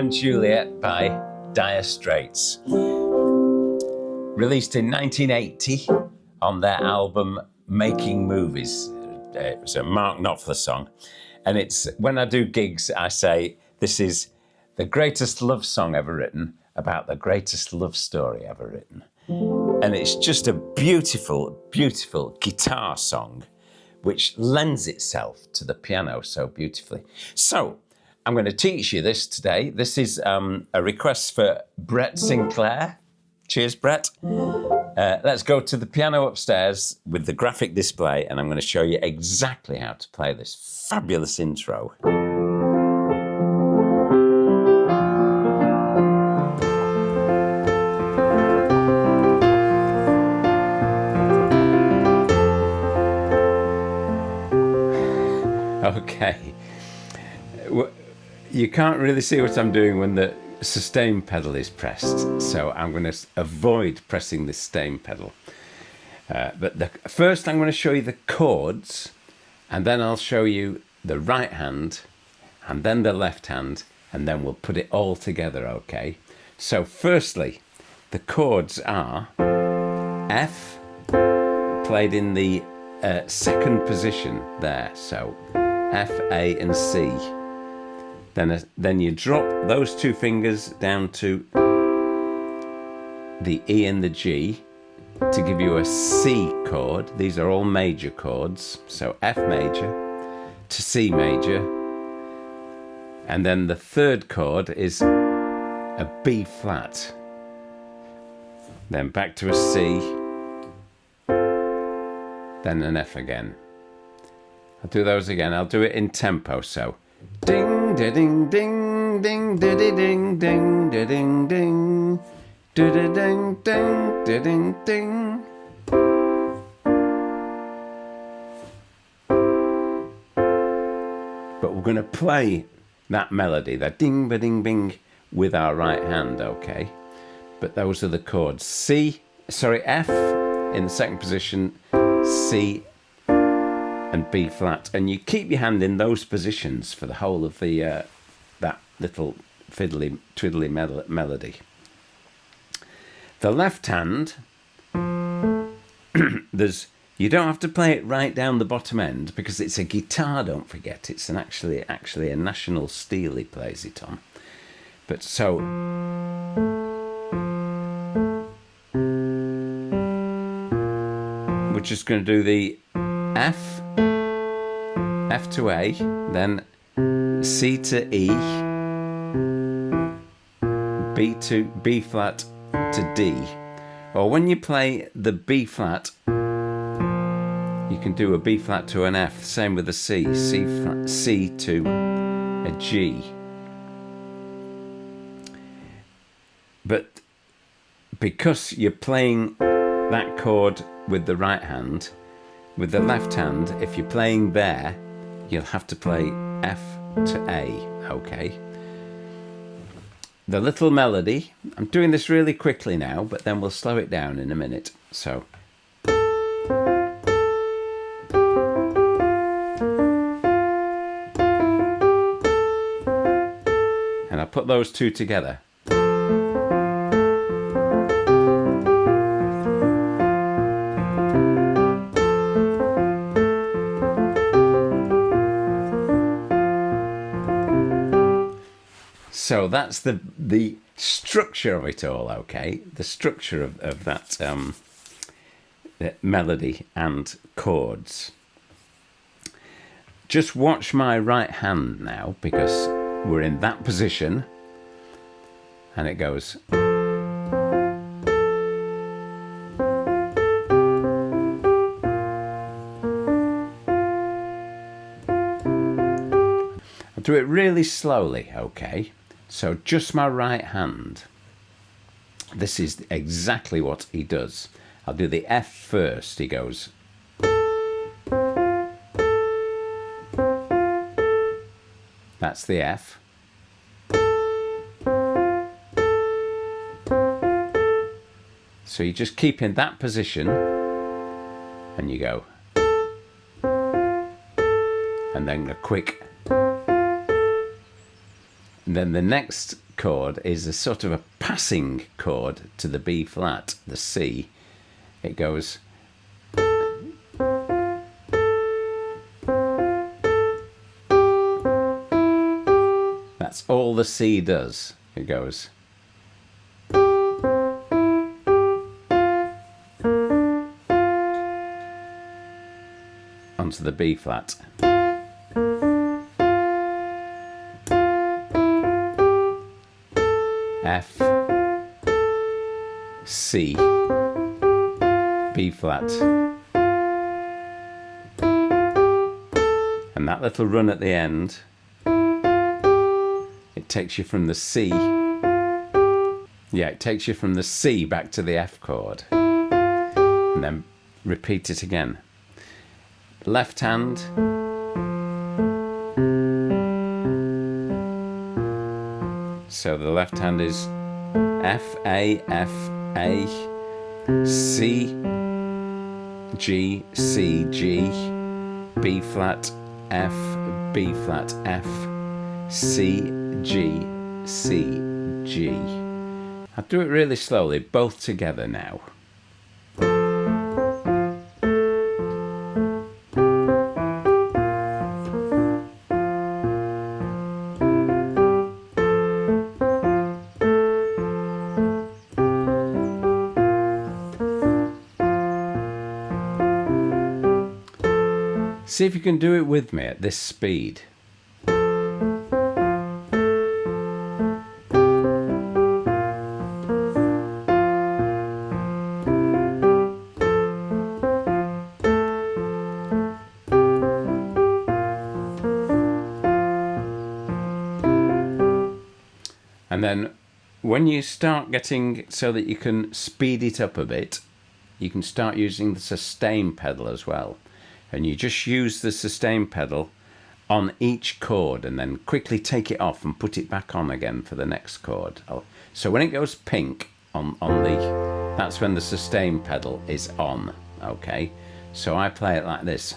and Juliet by Dire Straits. Released in 1980 on their album Making Movies. It was a Mark Knopfler song. And it's when I do gigs, I say, this is the greatest love song ever written about the greatest love story ever written. And it's just a beautiful, beautiful guitar song which lends itself to the piano so beautifully. So, I'm going to teach you this today. This is a request for Brett Sinclair. Cheers, Brett. Let's go to the piano upstairs with the graphic display, and I'm going to show you exactly how to play this fabulous intro. Okay. You can't really see what I'm doing when the sustain pedal is pressed, so I'm going to avoid pressing the sustain pedal. But first I'm going to show you the chords, and then I'll show you the right hand, and then the left hand, and then we'll put it all together, okay? So firstly, the chords are F, played in the second position there, so F, A and C. Then you drop those two fingers down to the E and the G to give you a C chord. These are all major chords. So F major to C major. And then the third chord is a B flat. Then back to a C. Then an F again. I'll do those again. I'll do it in tempo. So ding, da ding, ding, ding, da ding, ding, da ding, ding, da ding, ding, da ding, ding. But we're going to play that melody, that ding, ba ding, bing, with our right hand, okay? But those are the chords. F in the second position, C and B flat, and you keep your hand in those positions for the whole of the that little fiddly twiddly melody. The left hand, you don't have to play it right down the bottom end because it's a guitar. Don't forget, it's actually a National Steel he plays it on. But so we're just going to do the F to A, then C to E, B flat to D. Or when you play the B flat, you can do a B flat to an F, same with a C to a G. But because you're playing that chord with the right hand, with the left hand, if you're playing there, you'll have to play F to A, okay? The little melody, I'm doing this really quickly now, but then we'll slow it down in a minute. So, and I'll put those two together. So that's the structure of it all, okay? The structure of that melody and chords. Just watch my right hand now, because we're in that position, and it goes. I'll do it really slowly, okay? So just my right hand. This is exactly what he does. I'll do the F first. He goes. That's the F. So you just keep in that position and you go. And then a quick. And then the next chord is a sort of a passing chord to the B flat, the C. It goes... That's all the C does. It goes... onto the B flat. F, C, B flat. And that little run at the end, it takes you from the C. Yeah, it takes you from the C back to the F chord. And then repeat it again. Left hand. So the left hand is F, A, F, A, C, G, C, G, B flat, F, B flat, F, C, G, C, G. I'll do it really slowly, both together now. See if you can do it with me at this speed. And then when you start getting so that you can speed it up a bit, you can start using the sustain pedal as well. And you just use the sustain pedal on each chord and then quickly take it off and put it back on again for the next chord. So when it goes pink on the, that's when the sustain pedal is on, okay? So I play it like this.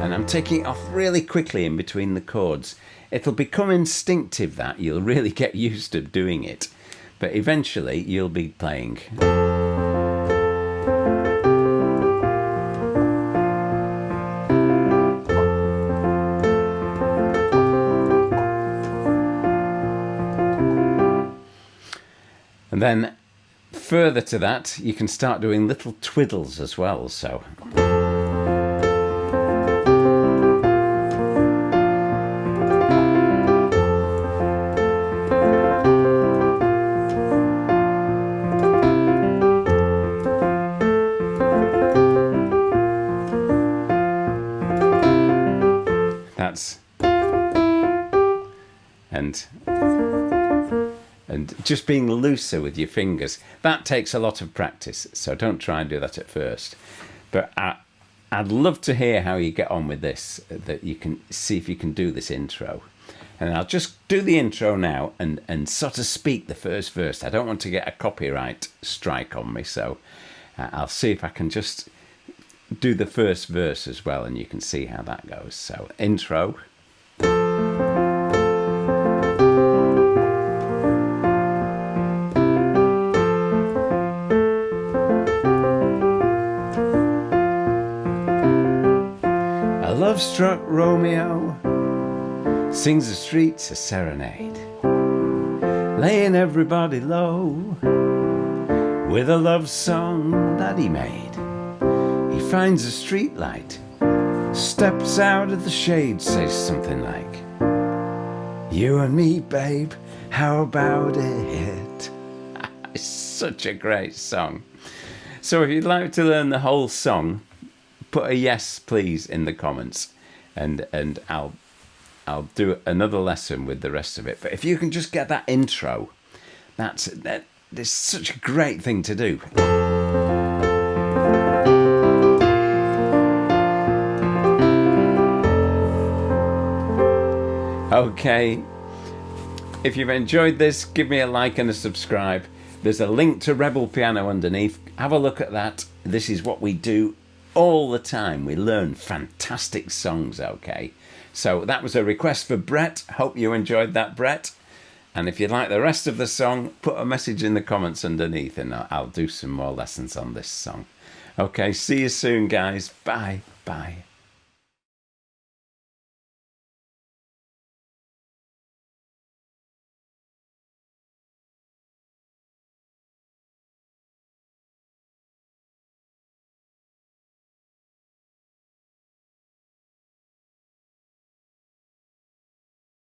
And I'm taking it off really quickly in between the chords. It'll become instinctive that you'll really get used to doing it. But eventually you'll be playing. And then further to that, you can start doing little twiddles as well, so. And just being looser with your fingers, that takes a lot of practice, so don't try and do that at first. But I'd love to hear how you get on with this, that you can see if you can do this intro. And I'll just do the intro now and sort of speak the first verse. I don't want to get a copyright strike on me, so I'll see if I can just do the first verse as well, and you can see how that goes. So, intro. Love-struck Romeo sings the streets a serenade, laying everybody low with a love song that he made. He finds a street light, steps out of the shade, says something like, "You and me, babe, how about it?" It's such a great song. So if you'd like to learn the whole song, put a yes please in the comments, and I'll do another lesson with the rest of it. But if you can just get that intro, that's such a great thing to do. Okay, if you've enjoyed this, give me a like and a subscribe. There's a link to Rebel Piano underneath. Have a look at that. This is what we do all the time. We learn fantastic songs, okay? So that was a request for Brett. Hope you enjoyed that, Brett. And if you'd like the rest of the song, put a message in the comments underneath and I'll do some more lessons on this song. Okay, see you soon, guys. Bye. Bye.